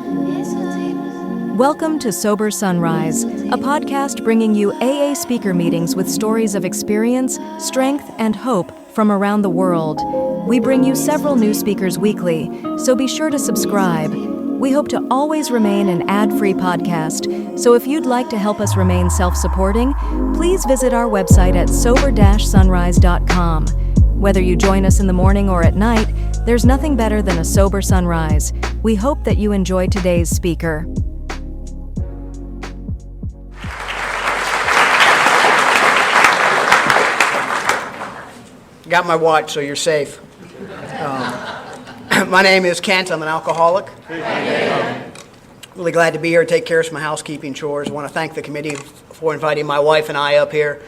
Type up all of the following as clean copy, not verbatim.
Welcome to Sober Sunrise, a podcast bringing you AA speaker meetings with stories of experience, strength, and hope from around the world. We bring you several new speakers weekly, so be sure to subscribe. We hope to always remain an ad-free podcast, so if you'd like to help us remain self-supporting, please visit our website at sober-sunrise.com. Whether you join us in the morning or at night, there's nothing better than a sober sunrise. We hope that you enjoy today's speaker. Got my watch, so you're safe. My name is Kent. I'm an alcoholic. Really glad to be here to take care of some housekeeping chores. I want to thank the committee for inviting my wife and I up here.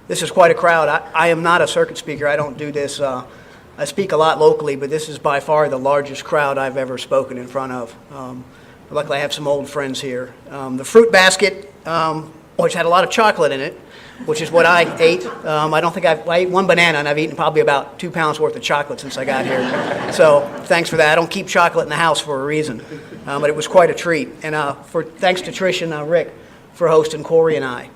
This is quite a crowd. I am not a circuit speaker. I don't do this. I speak a lot locally, but this is by far the largest crowd I've ever spoken in front of. Luckily, I have some old friends here. The fruit basket, which had a lot of chocolate in it, which is what I ate. I ate one banana, and I've eaten probably about 2 pounds worth of chocolate since I got here. So thanks for that. I don't keep chocolate in the house for a reason, but it was quite a treat. And thanks to Trish and Rick for hosting Corey and I.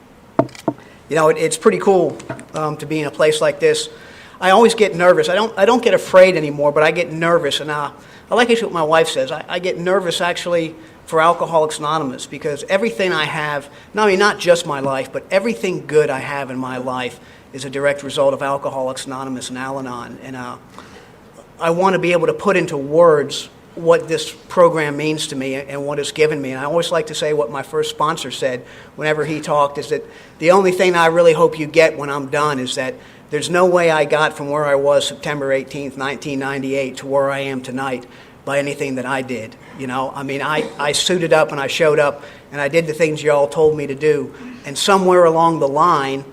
You know, it's pretty cool to be in a place like this. I always get nervous. I don't get afraid anymore, but I get nervous. And I like actually what my wife says. I get nervous actually for Alcoholics Anonymous because everything I have, not just my life, but everything good I have in my life is a direct result of Alcoholics Anonymous and Al-Anon. And I want to be able to put into words what this program means to me and what it's given me. And I always like to say what my first sponsor said whenever he talked, is that the only thing I really hope you get when I'm done is that there's no way I got from where I was September 18th, 1998 to where I am tonight by anything that I did. You know, I mean, I suited up and I showed up and I did the things y'all told me to do. And somewhere along the line,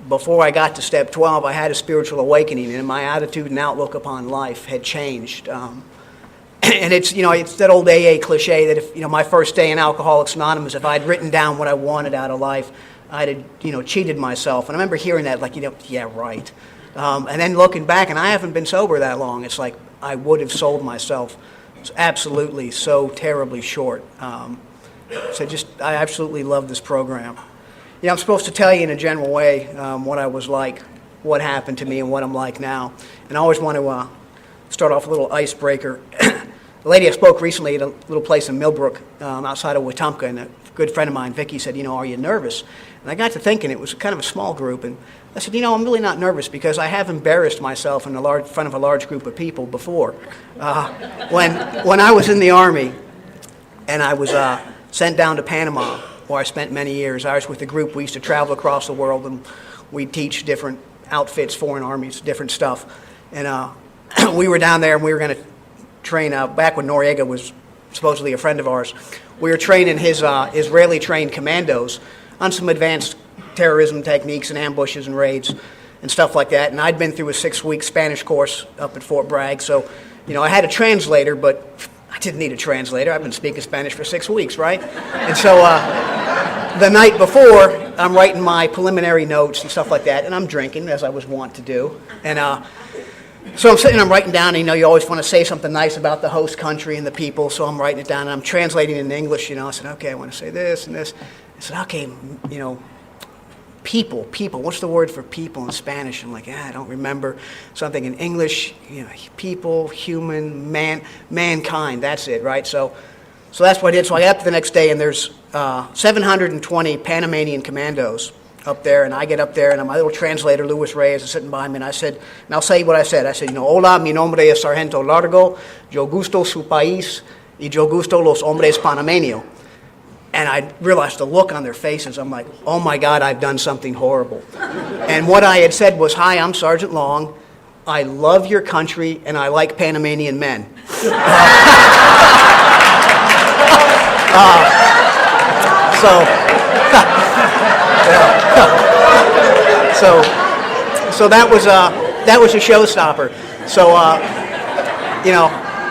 before I got to step 12, I had a spiritual awakening and my attitude and outlook upon life had changed. And it's that old AA cliche that if, my first day in Alcoholics Anonymous, if I'd written down what I wanted out of life, I'd have, cheated myself. And I remember hearing that, yeah, right. And then looking back, and I haven't been sober that long, it's like I would have sold myself absolutely so terribly short. I absolutely love this program. I'm supposed to tell you in a general way what I was like, what happened to me, and what I'm like now. And I always want to start off with a little icebreaker. The lady I spoke recently at a little place in Millbrook outside of Wetumpka, and a good friend of mine, Vicky, said, are you nervous? And I got to thinking, it was kind of a small group, and I said, I'm really not nervous because I have embarrassed myself in front of a large group of people before. When I was in the Army and I was sent down to Panama, where I spent many years, I was with a group. We used to travel across the world, and we'd teach different outfits, foreign armies, different stuff. And we were down there, and we were going to train, back when Noriega was supposedly a friend of ours, we were training his Israeli-trained commandos on some advanced terrorism techniques and ambushes and raids and stuff like that. And I'd been through a 6-week Spanish course up at Fort Bragg, so, I had a translator, but I didn't need a translator. I've been speaking Spanish for 6 weeks, right? And so the night before, I'm writing my preliminary notes and stuff like that, and I'm drinking, as I was wont to do. And so I'm sitting, I'm writing down, and, you always want to say something nice about the host country and the people, so I'm writing it down, and I'm translating it in English, I said, okay, I want to say this and this. I said, okay, people, what's the word for people in Spanish? I'm like, I don't remember. Something in English, people, human, mankind, that's it, right? So that's what I did. So I got up the next day, and there's 720 Panamanian commandos up there, and I get up there, and my little translator, Luis Reyes, is sitting by me, and I said, and I'll say what I said. I said, hola, mi nombre es Sargento Largo, yo gusto su país, y yo gusto los hombres panameños. And I realized the look on their faces. I'm like, oh my God, I've done something horrible. And what I had said was, hi, I'm Sergeant Long. I love your country, and I like Panamanian men. So that was a showstopper. So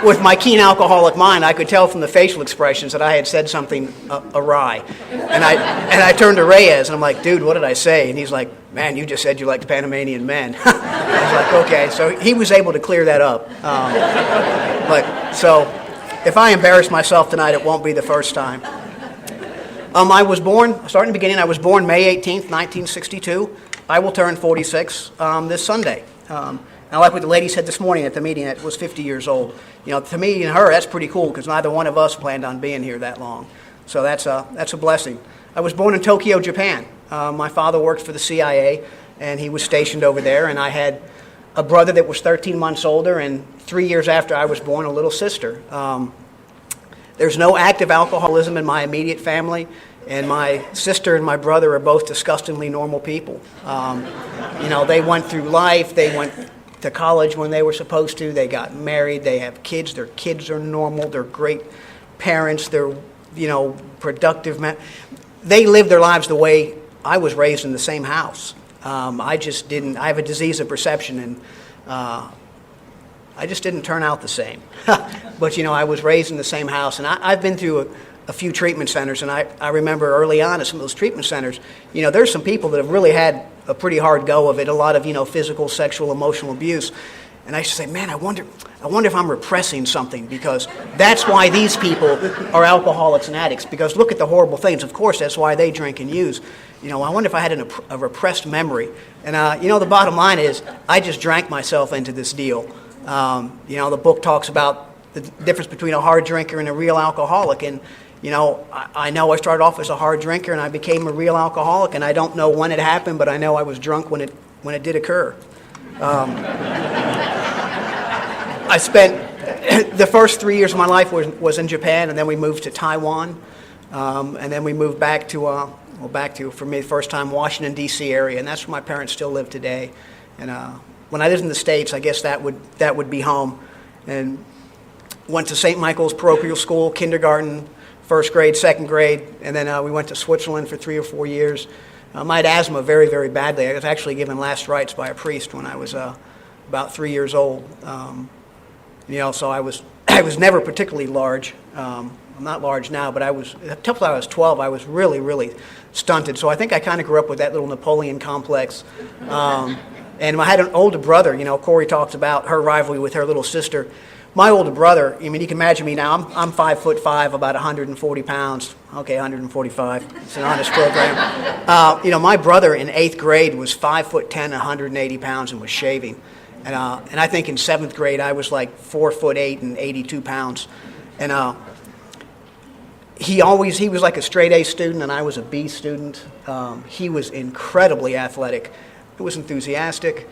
with my keen alcoholic mind, I could tell from the facial expressions that I had said something awry. And I turned to Reyes, and I'm like, dude, what did I say? And he's like, man, you just said you liked Panamanian men. I was like, okay. So he was able to clear that up. if I embarrass myself tonight, it won't be the first time. I was born, starting in the beginning, I was born May 18th, 1962. I will turn 46 this Sunday. And I like what the lady said this morning at the meeting, that was 50 years old. You know, to me and her, that's pretty cool because neither one of us planned on being here that long. So that's a blessing. I was born in Tokyo, Japan. My father worked for the CIA, and he was stationed over there, and I had a brother that was 13 months older, and 3 years after I was born, a little sister. There's no active alcoholism in my immediate family, and my sister and my brother are both disgustingly normal people. You know, they went through life, they went to college when they were supposed to, they got married, they have kids, their kids are normal, they're great parents, they're, you know, productive men. They live their lives the way I was raised in the same house. I just didn't, I have a disease of perception, and I just didn't turn out the same. But, you know, I was raised in the same house, and I've been through a few treatment centers, and I remember early on at some of those treatment centers, you know, there's some people that have really had a pretty hard go of it, a lot of, you know, physical, sexual, emotional abuse. And I used to say, man, I wonder if I'm repressing something, because that's why these people are alcoholics and addicts, because look at the horrible things. Of course, that's why they drink and use. You know, I wonder if I had a repressed memory. And, you know, the bottom line is I just drank myself into this deal. You know, the book talks about the difference between a hard drinker and a real alcoholic. And, you know I started off as a hard drinker, and I became a real alcoholic. And I don't know when it happened, but I know I was drunk when it did occur. I spent the first 3 years of my life was in Japan, and then we moved to Taiwan, and then we moved back to for me the first time Washington D.C. area, and that's where my parents still live today. And when I lived in the States, I guess that would be home. And went to St. Michael's Parochial School, kindergarten, first grade, second grade, and then we went to Switzerland for 3 or 4 years. I had asthma very, very badly. I was actually given last rites by a priest when I was about 3 years old. You know, so I was never particularly large. I'm not large now, but until I was 12, I was really, really stunted. So I think I kind of grew up with that little Napoleon complex. And I had an older brother. You know, Corey talks about her rivalry with her little sister. My older brother, I mean, you can imagine me now. I'm 5'5", about 140 pounds. Okay, 145. It's an honest program. You know, my brother in 8th grade was 5'10", 180 pounds, and was shaving. And I think in 7th grade I was like 4'8" and 82 pounds. And he was like a straight A student, and I was a B student. He was incredibly athletic. He was enthusiastic.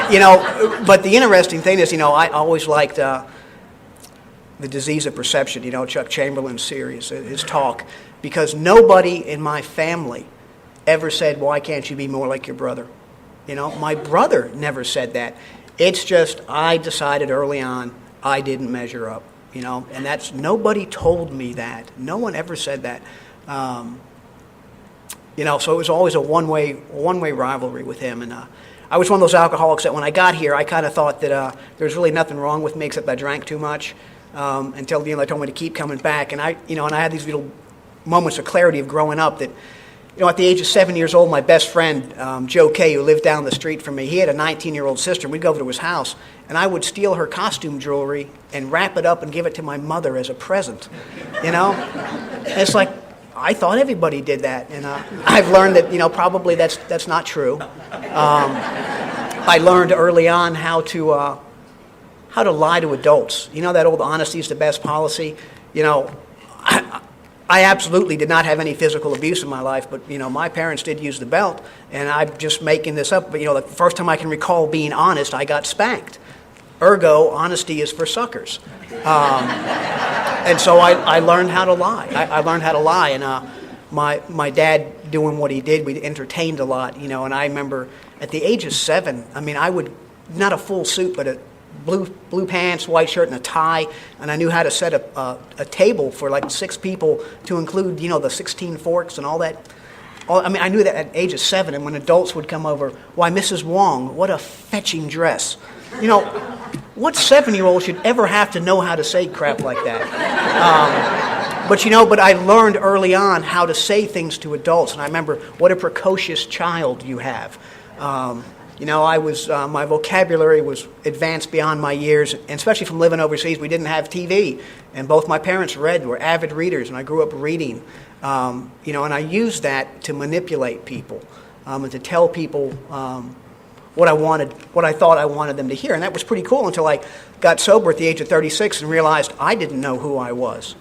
You know, but the interesting thing is, you know, I always liked the disease of perception, you know, Chuck Chamberlain's series, his talk, because nobody in my family ever said, why can't you be more like your brother? You know, my brother never said that. It's just I decided early on I didn't measure up, you know, and that's, nobody told me that. No one ever said that. You know, so it was always a one-way rivalry with him. And I was one of those alcoholics that when I got here, I kind of thought that there was really nothing wrong with me except I drank too much, until they told me to keep coming back. And I had these little moments of clarity of growing up that, you know, at the age of 7 years old, my best friend, Joe Kay, who lived down the street from me, he had a 19-year-old sister. We'd go over to his house, and I would steal her costume jewelry and wrap it up and give it to my mother as a present, you know? And it's like, I thought everybody did that, and I've learned that, you know, probably that's not true. I learned early on how to lie to adults. You know that old honesty is the best policy? You know, I absolutely did not have any physical abuse in my life, but, you know, my parents did use the belt, and I'm just making this up, but, you know, the first time I can recall being honest, I got spanked. Ergo, honesty is for suckers. And so I learned how to lie. I learned how to lie, and my dad doing what he did, we entertained a lot, you know, and I remember at the age of 7, I mean, I would, not a full suit, but a blue pants, white shirt, and a tie, and I knew how to set up a table for like 6 people to include, you know, the 16 forks and all that. I mean, I knew that at the age of 7, and when adults would come over, why, Mrs. Wong, what a fetching dress. You know, what 7-year-old should ever have to know how to say crap like that? But, you know, but I learned early on how to say things to adults, and I remember what a precocious child you have. My vocabulary was advanced beyond my years, and especially from living overseas, we didn't have TV, and both my parents were avid readers, and I grew up reading, and I used that to manipulate people, and to tell people what I thought I wanted them to hear, and that was pretty cool until I got sober at the age of 36 and realized I didn't know who I was.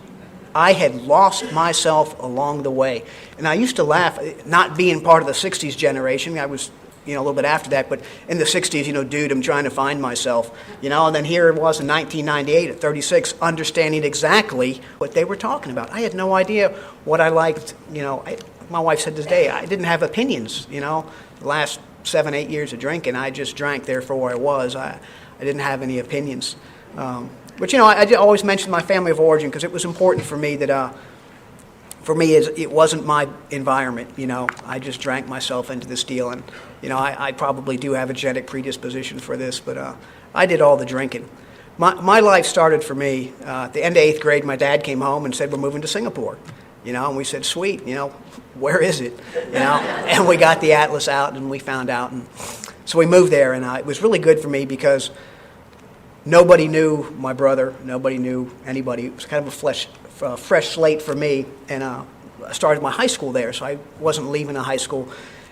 I had lost myself along the way, and I used to laugh, not being part of the 60s generation. I was a little bit after that, but in the 60s, dude, I'm trying to find myself, and then here it was in 1998 at 36, understanding exactly what they were talking about. I had no idea what I liked, my wife said this day, I didn't have opinions, the last 7-8 years of drinking, I just drank, therefore I was. I didn't have any opinions. But I always mentioned my family of origin because it was important for me that, it wasn't my environment, I just drank myself into this deal, and, I probably do have a genetic predisposition for this, but I did all the drinking. My life started for me, at the end of 8th grade, my dad came home and said, we're moving to Singapore, and we said, sweet, where is it, and we got the atlas out and we found out, and so we moved there, and it was really good for me because nobody knew my brother, nobody knew anybody. It was kind of a fresh slate for me, and I started my high school there, so I wasn't leaving the high school.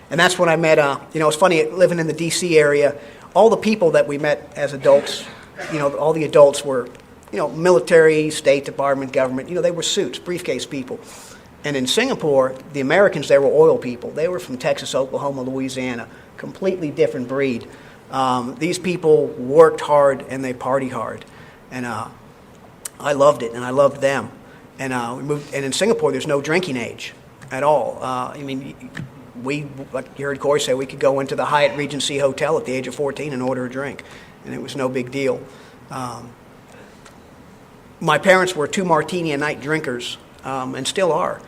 And that's when I met, it's funny, living in the D.C. area, all the people that we met as adults, all the adults were, military, State Department, government, they were suits, briefcase people. And in Singapore, the Americans there were oil people. They were from Texas, Oklahoma, Louisiana, completely different breed. These people worked hard and they partied hard, and I loved it and I loved them. And we moved. And in Singapore, there's no drinking age at all. Like you heard Corey say, we could go into the Hyatt Regency Hotel at the age of 14 and order a drink, and it was no big deal. My parents were 2 martini a night drinkers, and still are.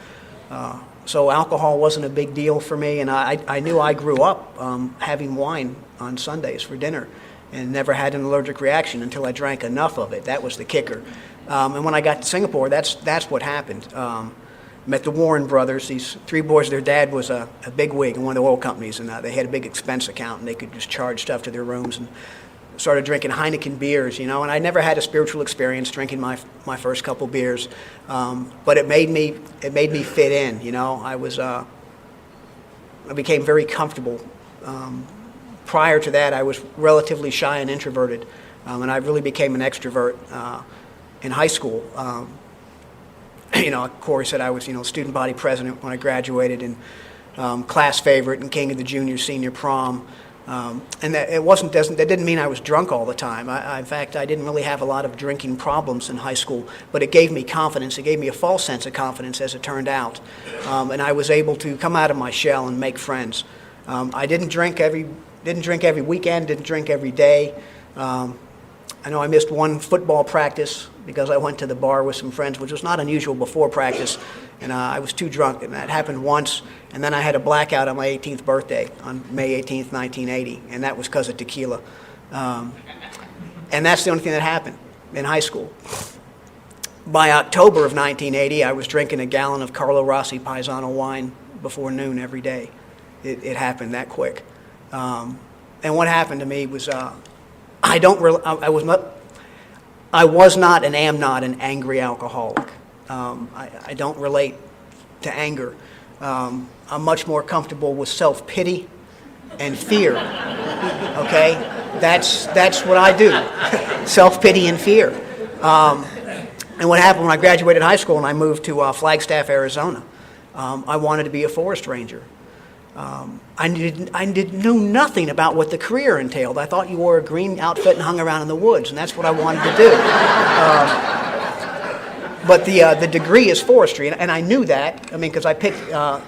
So alcohol wasn't a big deal for me, and I knew I grew up having wine on Sundays for dinner and never had an allergic reaction until I drank enough of it. That was the kicker. And when I got to Singapore, that's what happened. Met the Warren brothers, these 3 boys. Their dad was a bigwig in one of the oil companies, and they had a big expense account, and they could just charge stuff to their rooms, and started drinking Heineken beers, and I never had a spiritual experience drinking my first couple beers, but it made me fit in, I became very comfortable. Prior to that, I was relatively shy and introverted, and I really became an extrovert in high school. Corey said I was, student body president when I graduated, and class favorite and king of the junior senior prom. And that didn't mean I was drunk all the time. In fact, I didn't really have a lot of drinking problems in high school, but it gave me confidence. It gave me a false sense of confidence, as it turned out. And I was able to come out of my shell and make friends. I didn't drink every weekend, didn't drink every day. I know I missed one football practice because I went to the bar with some friends, which was not unusual before practice, and I was too drunk, and that happened once, and then I had a blackout on my 18th birthday on May 18th, 1980, and that was because of tequila. And that's the only thing that happened in high school. By October of 1980, I was drinking a gallon of Carlo Rossi Paisano wine before noon every day. It happened that quick. And what happened to me was I was not and am not an angry alcoholic. I don't relate to anger. I'm much more comfortable with self-pity and fear. Okay? That's what I do. Self-pity and fear. And what happened when I graduated high school and I moved to Flagstaff, Arizona, I wanted to be a forest ranger. I knew nothing about what the career entailed. I thought you wore a green outfit and hung around in the woods, and that's what I wanted to do. But the degree is forestry, and I knew that. Because I picked,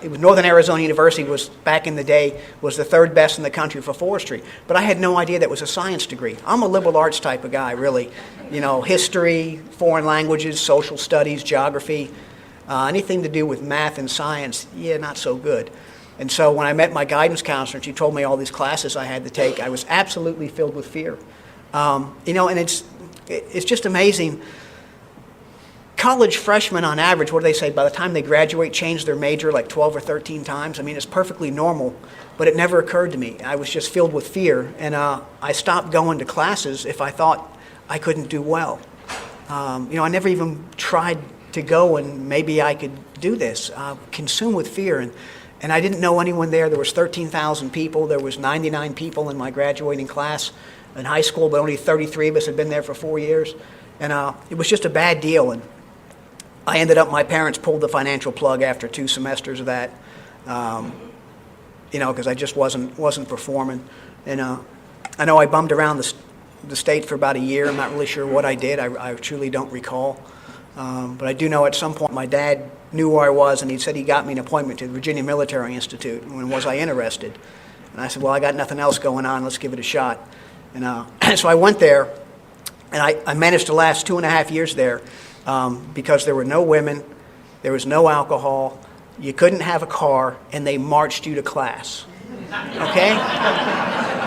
it was Northern Arizona University was, back in the day, was the 3rd best in the country for forestry. But I had no idea that was a science degree. I'm a liberal arts type of guy, really. History, foreign languages, social studies, geography, anything to do with math and science, not so good. And so when I met my guidance counselor and she told me all these classes I had to take, I was absolutely filled with fear. And it's just amazing. college freshmen on average, what do they say, by the time they graduate, change their major like 12 or 13 times? I mean, it's perfectly normal, but it never occurred to me. I was just filled with fear, and I stopped going to classes if I thought I couldn't do well. I never even tried to go and maybe I could do this, consumed with fear. And I didn't know anyone there. There was 13,000 people. There was 99 people in my graduating class in high school, but only 33 of us had been there for 4 years. And it was just a bad deal. And I ended up, my parents pulled the financial plug after 2 semesters of that, because I just wasn't performing. And I know I bummed around the state for about a year. I'm not really sure what I did. I truly don't recall. But I do know at some point my dad knew where I was, and he said he got me an appointment to the Virginia Military Institute. And was I interested? And I said, well, I got nothing else going on. Let's give it a shot. And so I went there, and I managed to last 2.5 years there because there were no women, there was no alcohol, you couldn't have a car, and they marched you to class. Okay?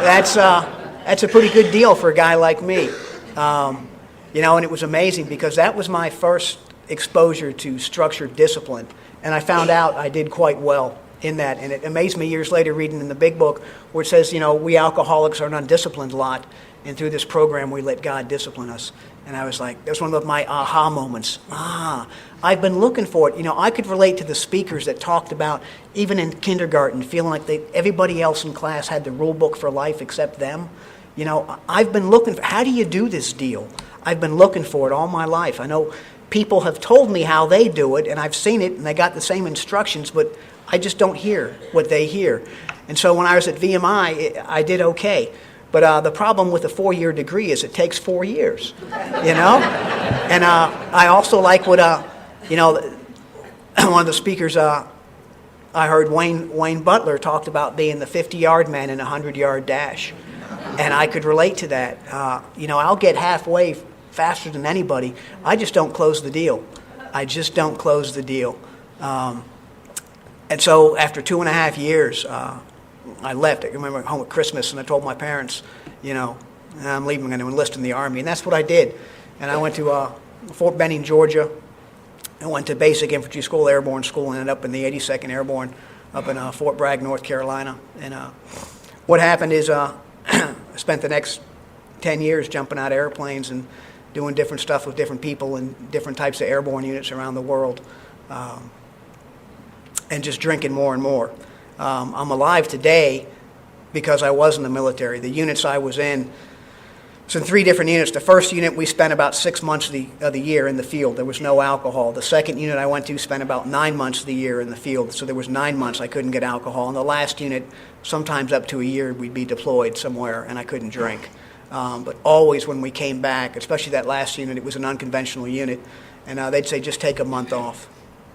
That's a pretty good deal for a guy like me. And it was amazing because that was my first exposure to structured discipline. And I found out I did quite well in that. And it amazed me years later reading in the big book where it says, we alcoholics are an undisciplined lot. And through this program, we let God discipline us. And I was like, that was one of my aha moments. I've been looking for it. I could relate to the speakers that talked about, even in kindergarten, feeling like everybody else in class had the rule book for life except them. I've been looking for, how do you do this deal? I've been looking for it all my life. I know people have told me how they do it, and I've seen it, and they got the same instructions, but I just don't hear what they hear. And so when I was at VMI, I did okay. But the problem with a 4-year degree is it takes 4 years, And I also like what, one of the speakers, I heard Wayne Butler talked about being the 50-yard man in a 100-yard dash. And I could relate to that. I'll get halfway faster than anybody. I just don't close the deal. And so after 2.5 years, I left. I remember home at Christmas, and I told my parents, I'm leaving, I'm going to enlist in the Army. And that's what I did. And I went to Fort Benning, Georgia. I went to Basic Infantry School, Airborne School, and ended up in the 82nd Airborne up in Fort Bragg, North Carolina. And what happened is I spent the next 10 years jumping out of airplanes and doing different stuff with different people in different types of airborne units around the world, and just drinking more and more. I'm alive today because I was in the military. The units I was in, so in 3 different units. The first unit, we spent about 6 months of the year in the field. There was no alcohol. The second unit I went to spent about 9 months of the year in the field. So there was 9 months I couldn't get alcohol. And the last unit, sometimes up to a year, we'd be deployed somewhere and I couldn't drink. But always when we came back, especially that last unit, it was an unconventional unit, and they'd say, just take a month off,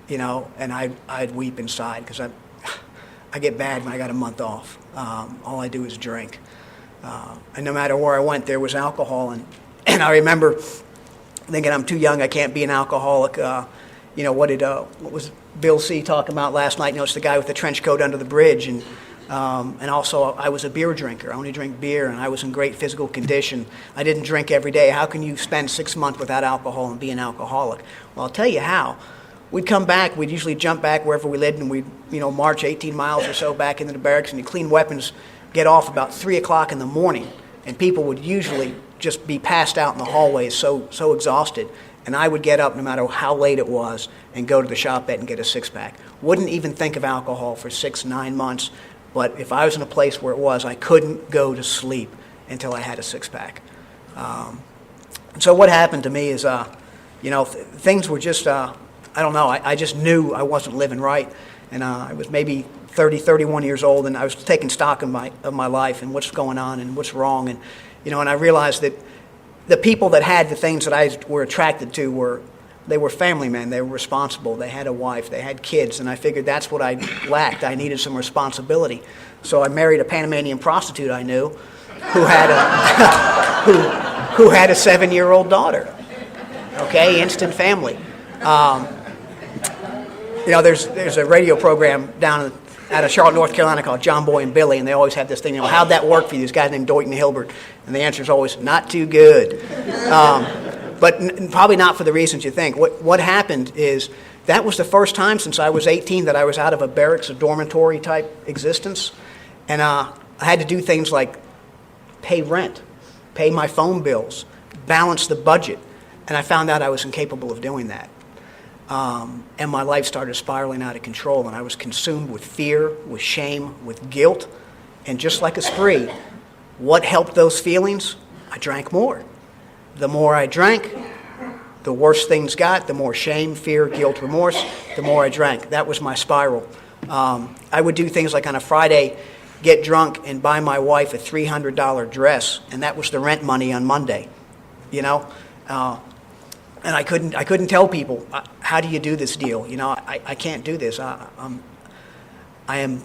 and I'd weep inside because I get bad when I got a month off. All I do is drink. And no matter where I went, there was alcohol. And I remember thinking, I'm too young, I can't be an alcoholic. What was Bill C. talking about last night? It's the guy with the trench coat under the bridge. And also, I was a beer drinker. I only drank beer, and I was in great physical condition. I didn't drink every day. How can you spend 6 months without alcohol and be an alcoholic? Well, I'll tell you how. We'd come back. We'd usually jump back wherever we lived, and we'd march 18 miles or so back into the barracks, and you clean weapons, get off about 3 o'clock in the morning, and people would usually just be passed out in the hallways, so exhausted. And I would get up no matter how late it was and go to the shop and get a 6-pack. Wouldn't even think of alcohol for 6-9 months. But if I was in a place where it was, I couldn't go to sleep until I had a 6-pack. So what happened to me is, things were just, I don't know, I just knew I wasn't living right. And I was maybe 30, 31 years old, and I was taking stock of my life and what's going on and what's wrong. And, and I realized that the people that had the things that I were attracted to were family men. They were responsible. They had a wife. They had kids. And I figured that's what I lacked. I needed some responsibility. So I married a Panamanian prostitute I knew who had a 7-year-old daughter. Okay, instant family. There's a radio program down out of Charlotte, North Carolina called John Boy and Billy, and they always have this thing, how'd that work for you? This guy named Doyton Hilbert. And the answer is always, not too good. but probably not for the reasons you think. What happened is that was the first time since I was 18 that I was out of a barracks, a dormitory type existence, and I had to do things like pay rent, pay my phone bills, balance the budget, and I found out I was incapable of doing that. And my life started spiraling out of control, and I was consumed with fear, with shame, with guilt, and just like a spree, what helped those feelings? I drank more. The more I drank, the worse things got, the more shame, fear, guilt, remorse, the more I drank. That was my spiral. I would do things like on a Friday, get drunk and buy my wife a $300 dress, and that was the rent money on Monday, you know? And I couldn't tell people, how do you do this deal? You know, I can't do this. I am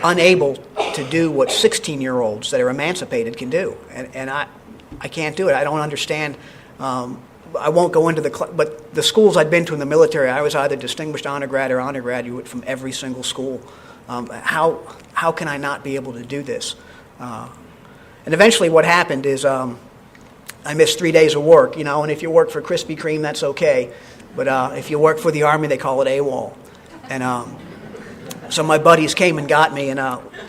unable to do what 16-year-olds that are emancipated can do, and I can't do it. I don't understand. I won't go into but the schools I'd been to in the military, I was either distinguished honor grad or honor graduate from every single school. How can I not be able to do this? And eventually what happened is I missed 3 days of work, you know, and if you work for Krispy Kreme, that's okay. But if you work for the Army, they call it AWOL. And so my buddies came and got me, and,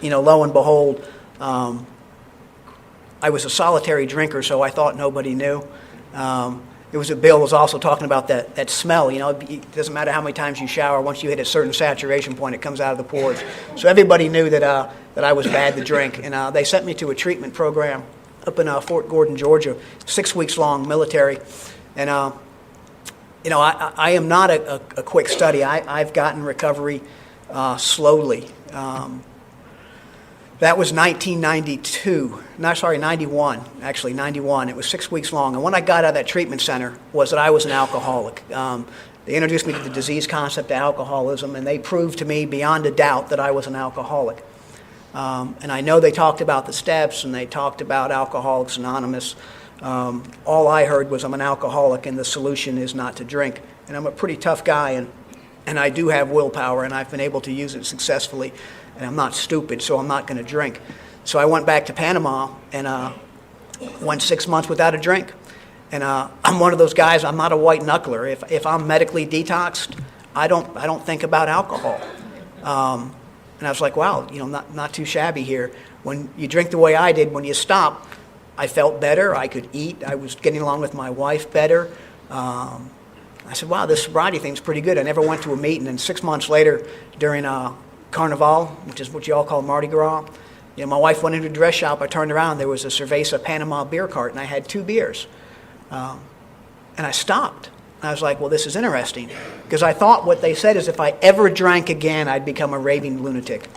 you know, lo and behold, I was a solitary drinker, so I thought nobody knew. Bill was also talking about that smell, you know, it doesn't matter how many times you shower, once you hit a certain saturation point, it comes out of the pores. So everybody knew that I was bad to drink, and they sent me to a treatment program up in Fort Gordon, Georgia, 6 weeks long, military. And, you know, I am not a quick study. I've gotten recovery slowly. That was 91, actually, 91. It was 6 weeks long. And when I got out of that treatment center was that I was an alcoholic. They introduced me to the disease concept of alcoholism, and they proved to me beyond a doubt that I was an alcoholic. And I know they talked about the steps, and they talked about Alcoholics Anonymous. All I heard was I'm an alcoholic, and the solution is not to drink. And I'm a pretty tough guy, and I do have willpower, and I've been able to use it successfully. And I'm not stupid, so I'm not going to drink. So I went back to Panama and went 6 months without a drink. And I'm one of those guys, I'm not a white knuckler. If I'm medically detoxed, I don't think about alcohol. And I was like, wow, you know, not too shabby here. When you drink the way I did, when you stop, I felt better. I could eat. I was getting along with my wife better. I said, wow, this sobriety thing's pretty good. I never went to a meeting. And 6 months later, during Carnival, which is what you all call Mardi Gras, you know, my wife went into a dress shop. I turned around. There was a Cerveza Panama beer cart, and I had 2 beers. And I stopped. I was like, well, this is interesting. Because I thought what they said is if I ever drank again, I'd become a raving lunatic.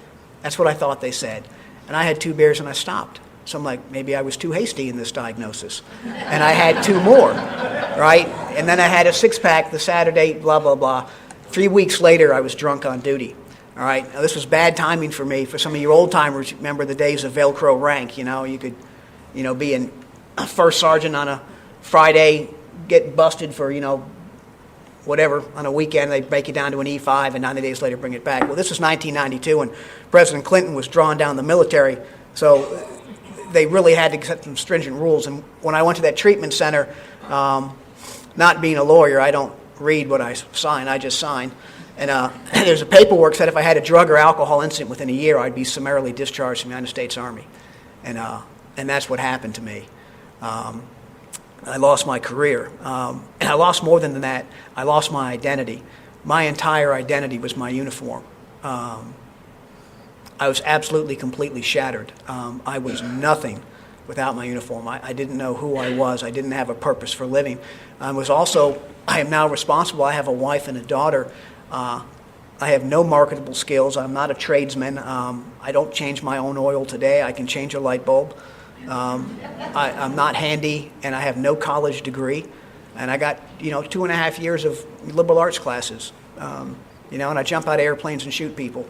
That's what I thought they said. And I had 2 beers, and I stopped. So I'm like, maybe I was too hasty in this diagnosis. And I had 2 more, right? And then I had a 6-pack the Saturday, blah, blah, blah. 3 weeks later, I was drunk on duty. All right, now this was bad timing for me. For some of you old timers, remember the days of Velcro rank. You know, you could, you know, be a first sergeant on a Friday, get busted for, you know, whatever. On a weekend, they'd break you down to an E5, and 90 days later bring it back. Well, this was 1992, and President Clinton was drawing down the military, so they really had to set some stringent rules. And when I went to that treatment center, not being a lawyer, I don't read what I sign. I just sign. And there's a paperwork that if I had a drug or alcohol incident within a year, I'd be summarily discharged from the United States Army. And that's what happened to me. I lost my career. And I lost more than that. I lost my identity. My entire identity was my uniform. I was absolutely, completely shattered. I was nothing without my uniform. I didn't know who I was. I didn't have a purpose for living. I am now responsible. I have a wife and a daughter. I have no marketable skills. I'm not a tradesman. I don't change my own oil today. I can change a light bulb. I'm not handy, and I have no college degree. And I got, you know, 2.5 years of liberal arts classes. You know, and I jump out of airplanes and shoot people.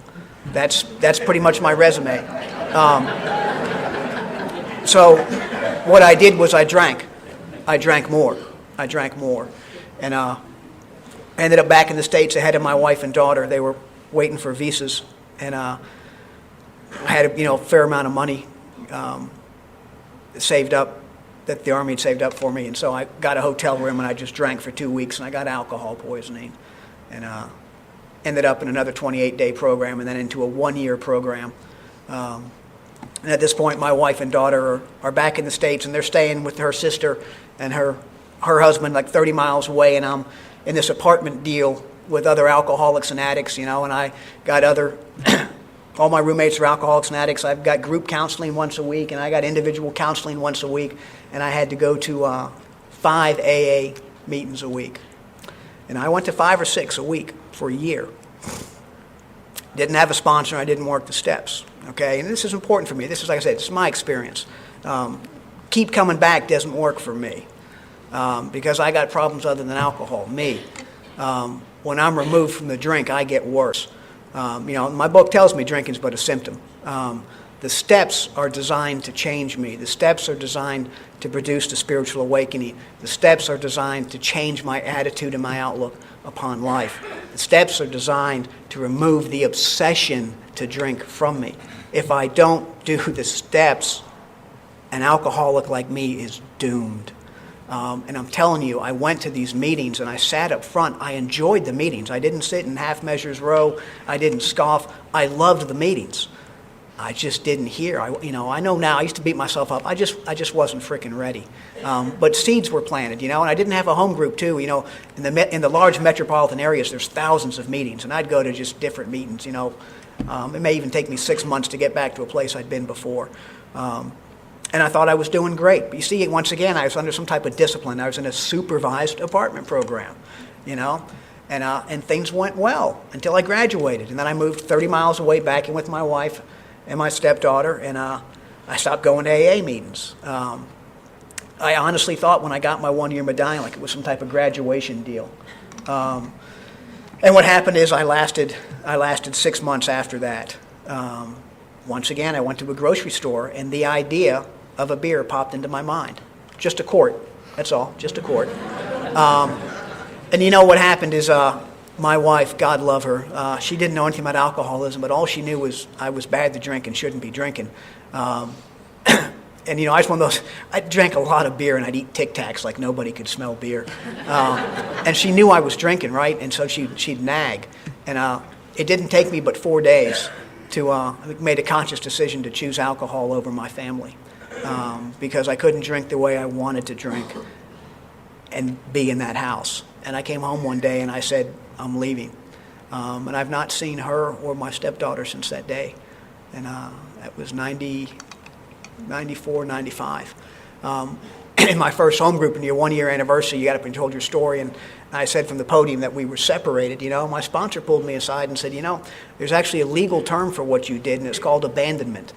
That's pretty much my resume. So what I did was I drank more. And I ended up back in the States ahead of my wife and daughter. They were waiting for visas, and I had a fair amount of money saved up, that the Army had saved up for me. And so I got a hotel room, and I just drank for 2 weeks, and I got alcohol poisoning. And ended up in another 28-day program and then into a 1-year program. And at this point, my wife and daughter are back in the States, and they're staying with her sister and her husband like 30 miles away, and I'm in this apartment deal with other alcoholics and addicts, and I got all my roommates are alcoholics and addicts. I've got group counseling once a week, and I got individual counseling once a week, and I had to go to 5 AA meetings a week. And I went to 5 or 6 a week for a year. Didn't have a sponsor. I didn't work the steps. Okay, and this is important for me. This is, like I said, this is my experience. Keep coming back doesn't work for me because I got problems other than alcohol. Me, when I'm removed from the drink, I get worse. My book tells me drinking's but a symptom. The steps are designed to change me. The steps are designed to produce the spiritual awakening. The steps are designed to change my attitude and my outlook upon life. The steps are designed to remove the obsession to drink from me. If I don't do the steps, an alcoholic like me is doomed. And I'm telling you, I went to these meetings and I sat up front. I enjoyed the meetings. I didn't sit in half measures row. I didn't scoff. I loved the meetings. I just didn't hear. I know now. I used to beat myself up. I just wasn't freaking ready. But seeds were planted, and I didn't have a home group too. In the large metropolitan areas, there's thousands of meetings, and I'd go to just different meetings. It may even take me 6 months to get back to a place I'd been before. And I thought I was doing great. But you see, once again, I was under some type of discipline. I was in a supervised apartment program, and things went well until I graduated, and then I moved 30 miles away back in with my wife and my stepdaughter, and I stopped going to AA meetings. I honestly thought when I got my 1-year medallion like it was some type of graduation deal. And what happened is I lasted 6 months after that. Once again, I went to a grocery store, and the idea of a beer popped into my mind. Just a quart, that's all, just a quart. And what happened is my wife, God love her, she didn't know anything about alcoholism, but all she knew was I was bad to drink and shouldn't be drinking. And I was one of those, I drank a lot of beer and I'd eat Tic Tacs like nobody could smell beer. And she knew I was drinking, right? And so she'd nag. And it didn't take me but 4 days to made a conscious decision to choose alcohol over my family because I couldn't drink the way I wanted to drink and be in that house. And I came home one day and I said, I'm leaving. And I've not seen her or my stepdaughter since that day. And that was 94, 95. In my first home group, in your 1-year anniversary, you got up and told your story, and I said from the podium that we were separated. My sponsor pulled me aside and said, there's actually a legal term for what you did, and it's called abandonment.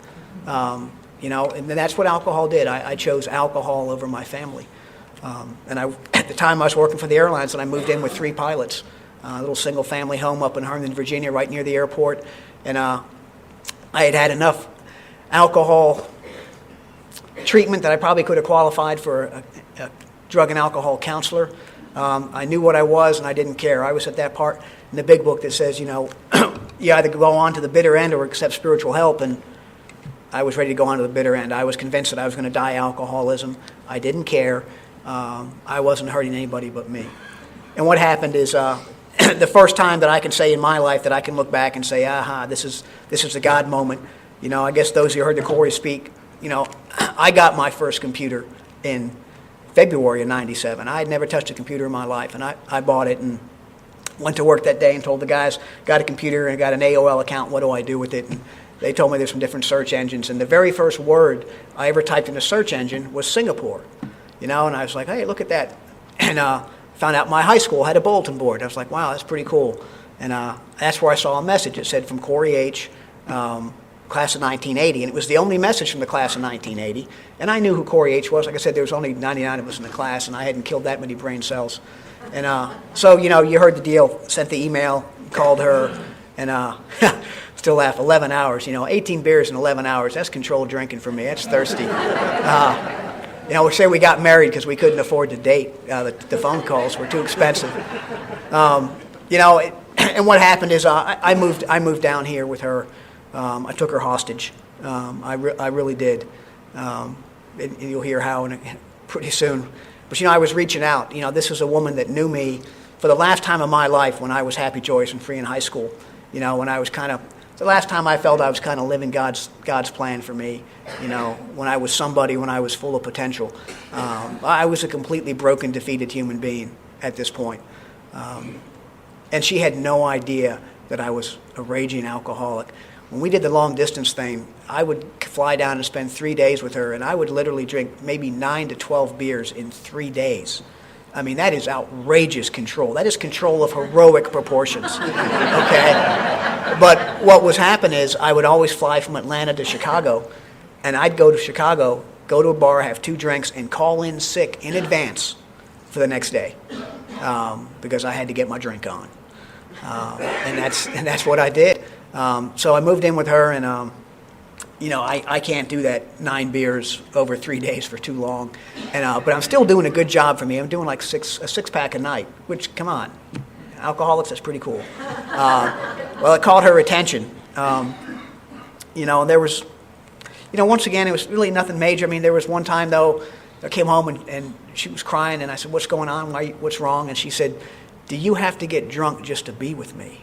And that's what alcohol did. I chose alcohol over my family. And at the time I was working for the airlines, and I moved in with 3 pilots, a little single-family home up in Herndon, Virginia, right near the airport. And I had enough alcohol treatment that I probably could have qualified for a drug and alcohol counselor. I knew what I was, and I didn't care. I was at that part in the big book that says, you either go on to the bitter end or accept spiritual help, and I was ready to go on to the bitter end. I was convinced that I was going to die alcoholism. I didn't care. I wasn't hurting anybody but me. And what happened is the first time that I can say in my life that I can look back and say, aha, this is a God moment. I guess those who heard the Corey speak, I got my first computer in February of 97. I had never touched a computer in my life, and I bought it and went to work that day and told the guys, got a computer and got an AOL account, what do I do with it? And they told me there's some different search engines, and the very first word I ever typed in a search engine was Singapore. And I was like, hey, look at that. And found out my high school had a bulletin board. I was like, wow, that's pretty cool. And that's where I saw a message. It said from Corey H., class of 1980, and it was the only message from the class of 1980. And I knew who Corey H. was. Like I said, there was only 99 of us in the class, and I hadn't killed that many brain cells. And so, you heard the deal, sent the email, called her, and still laugh, 11 hours. 18 beers in 11 hours, that's controlled drinking for me. That's thirsty. We say we got married because we couldn't afford to date. The phone calls were too expensive. And what happened is I moved down here with her. I took her hostage. I really did. And you'll hear how pretty soon. But, I was reaching out. This was a woman that knew me for the last time of my life when I was happy, joyous, and free in high school. When I was the last time I felt I was kind of living God's plan for me, when I was somebody, when I was full of potential. I was a completely broken, defeated human being at this point. And she had no idea that I was a raging alcoholic. When we did the long distance thing, I would fly down and spend 3 days with her, and I would literally drink maybe 9 to 12 beers in 3 days. I mean, that is outrageous control. That is control of heroic proportions, okay? But what was happening is I would always fly from Atlanta to Chicago, and I'd go to Chicago, go to a bar, have 2 drinks, and call in sick in advance for the next day because I had to get my drink on. And that's what I did. So I moved in with her, and I can't do that 9 beers over 3 days for too long. And but I'm still doing a good job for me. I'm doing like a 6-pack a night, which, come on, alcoholics, that's pretty cool. Well, it caught her attention. There was, once again, it was really nothing major. I mean, there was one time, though, I came home and she was crying, and I said, "What's going on? What's wrong?" And she said, "Do you have to get drunk just to be with me?"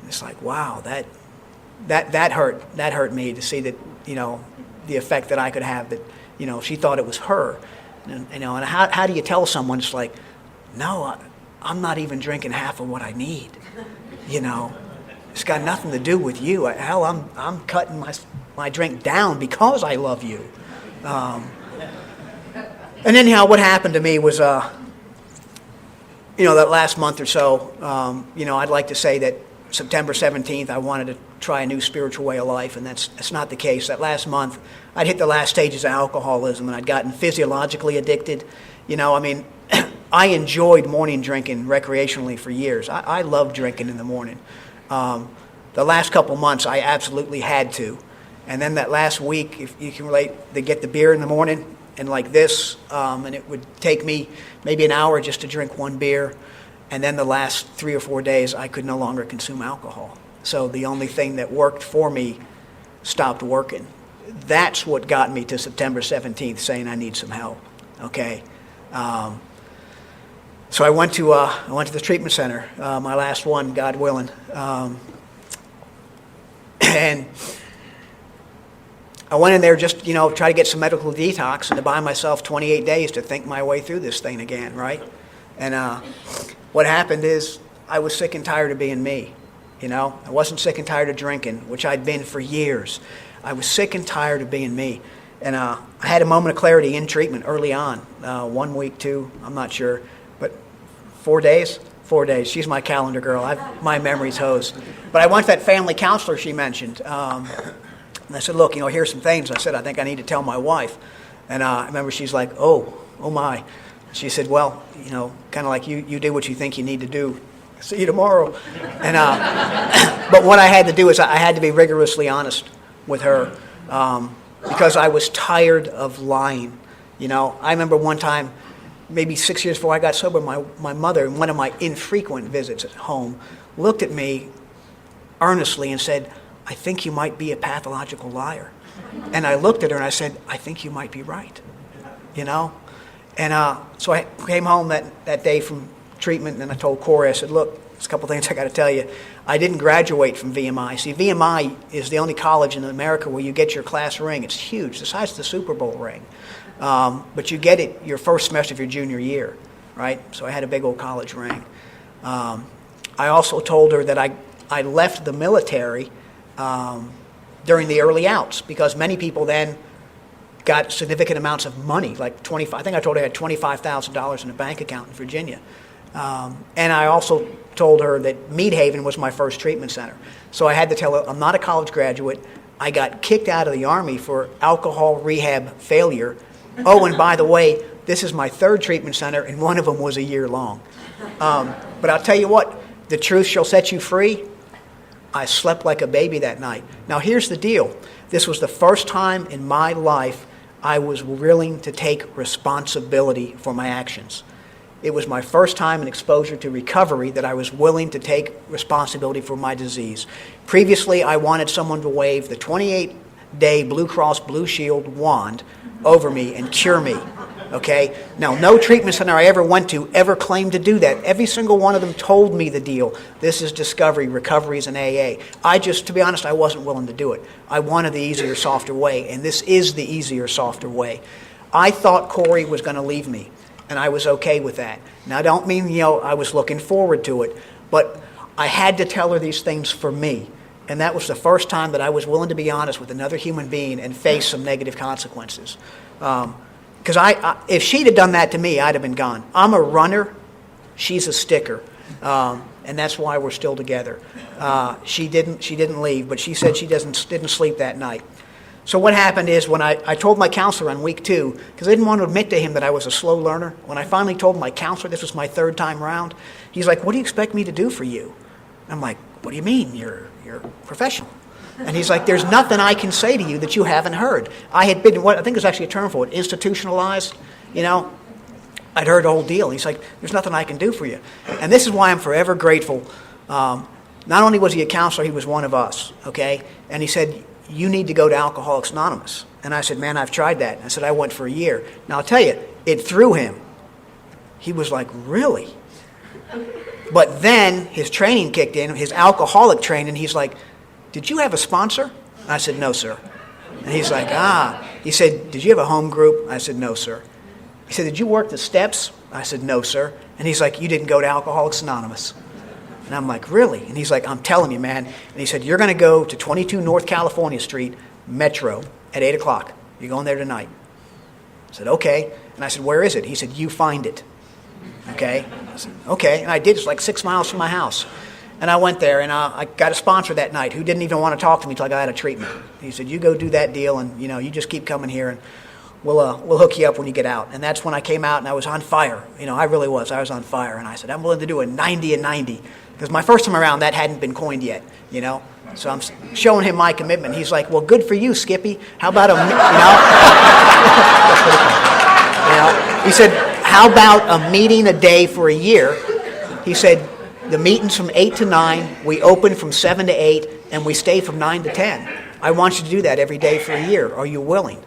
And it's like, wow, that hurt. That hurt me to see that, the effect that I could have. That, she thought it was her. And how do you tell someone? It's like, no, I'm not even drinking half of what I need. It's got nothing to do with you. Hell, I'm cutting my drink down because I love you. And anyhow, what happened to me was, that last month or so, I'd like to say that September 17th, I wanted to try a new spiritual way of life, and that's not the case. That last month, I'd hit the last stages of alcoholism, and I'd gotten physiologically addicted. I enjoyed morning drinking recreationally for years. I loved drinking in the morning. The last couple months, I absolutely had to. And then that last week, if you can relate, they get the beer in the morning, and like this, and it would take me maybe an hour just to drink 1 beer. And then the last 3 or 4 days, I could no longer consume alcohol. So the only thing that worked for me stopped working. That's what got me to September 17th, saying I need some help. Okay. So I went to the treatment center, my last one, God willing, and I went in there just try to get some medical detox and to buy myself 28 days to think my way through this thing again, right? And what happened is I was sick and tired of being me. I wasn't sick and tired of drinking, which I'd been for years. I was sick and tired of being me. And I had a moment of clarity in treatment early on, 1 week, 2, I'm not sure, but 4 days? 4 days. She's my calendar girl. My memory's hosed. But I went to that family counselor she mentioned. And I said, look, here's some things. I said, I think I need to tell my wife. And I remember she's like, oh my. She said, well, kind of like you do what you think you need to do. See you tomorrow. And but what I had to do is I had to be rigorously honest with her because I was tired of lying. I remember one time, maybe 6 years before I got sober, my mother, in one of my infrequent visits at home, looked at me earnestly and said, I think you might be a pathological liar. And I looked at her and I said, I think you might be right. And so I came home that day from treatment, and I told Corey, I said, look, there's a couple things I got to tell you. I didn't graduate from VMI. See, VMI is the only college in America where you get your class ring. It's huge, the size of the Super Bowl ring. But you get it your first semester of your junior year, right? So I had a big old college ring. I also told her that I left the military during the early outs because many people then got significant amounts of money, like I think I told her I had $25,000 in a bank account in Virginia. And I also told her that Mead Haven was my first treatment center. So I had to tell her I'm not a college graduate. I got kicked out of the Army for alcohol rehab failure. Oh, and by the way, this is my 3rd treatment center, and one of them was a year long. But I'll tell you what, the truth shall set you free. I slept like a baby that night. Now, here's the deal. This was the first time in my life I was willing to take responsibility for my actions. It was my first time in exposure to recovery that I was willing to take responsibility for my disease. Previously, I wanted someone to wave the 28-day Blue Cross Blue Shield wand over me and cure me. Okay? Now, no treatment center I ever went to ever claimed to do that. Every single one of them told me the deal. This is discovery, recovery is an AA. To be honest, I wasn't willing to do it. I wanted the easier, softer way, and this is the easier, softer way. I thought Corey was going to leave me, and I was okay with that. Now, I don't mean, I was looking forward to it, but I had to tell her these things for me. And that was the first time that I was willing to be honest with another human being and face some negative consequences. Because if she'd have done that to me, I'd have been gone. I'm a runner. She's a sticker. And that's why we're still together. She didn't leave, but she said she didn't sleep that night. So what happened is when I told my counselor on week 2, because I didn't want to admit to him that I was a slow learner, when I finally told my counselor, this was my 3rd time around, he's like, what do you expect me to do for you? I'm like, what do you mean? You're professional. And he's like, there's nothing I can say to you that you haven't heard. I had been, what I think there's actually a term for it, institutionalized, I'd heard the whole deal. He's like, there's nothing I can do for you. And this is why I'm forever grateful. Not only was he a counselor, he was one of us, okay? And he said, you need to go to Alcoholics Anonymous. And I said, man, I've tried that. I said, I went for a year. Now, I'll tell you, it threw him. He was like, really? But then his training kicked in, his alcoholic training. He's like, did you have a sponsor? I said, no, sir. And he's like, He said, did you have a home group? I said, no, sir. He said, did you work the steps? I said, no, sir. And he's like, you didn't go to Alcoholics Anonymous. And I'm like, really? And he's like, I'm telling you, man. And he said, you're going to go to 22 North California Street, Metro, at 8 o'clock. You're going there tonight. I said, okay. And I said, where is it? He said, you find it. Okay? I said, okay. And I did. It's like 6 miles from my house. And I went there, and I got a sponsor that night who didn't even want to talk to me until I got out of treatment. He said, you go do that deal, and, you just keep coming here, and we'll hook you up when you get out. And that's when I came out, and I was on fire. I really was. I was on fire. And I said, I'm willing to do a 90 and 90. Because my first time around, that hadn't been coined yet, So I'm showing him my commitment. He's like, well, good for you, Skippy. How about He said, how about a meeting a day for a year? He said, the meeting's from 8 to 9, we open from 7 to 8, and we stay from 9 to 10. I want you to do that every day for a year. Are you willing?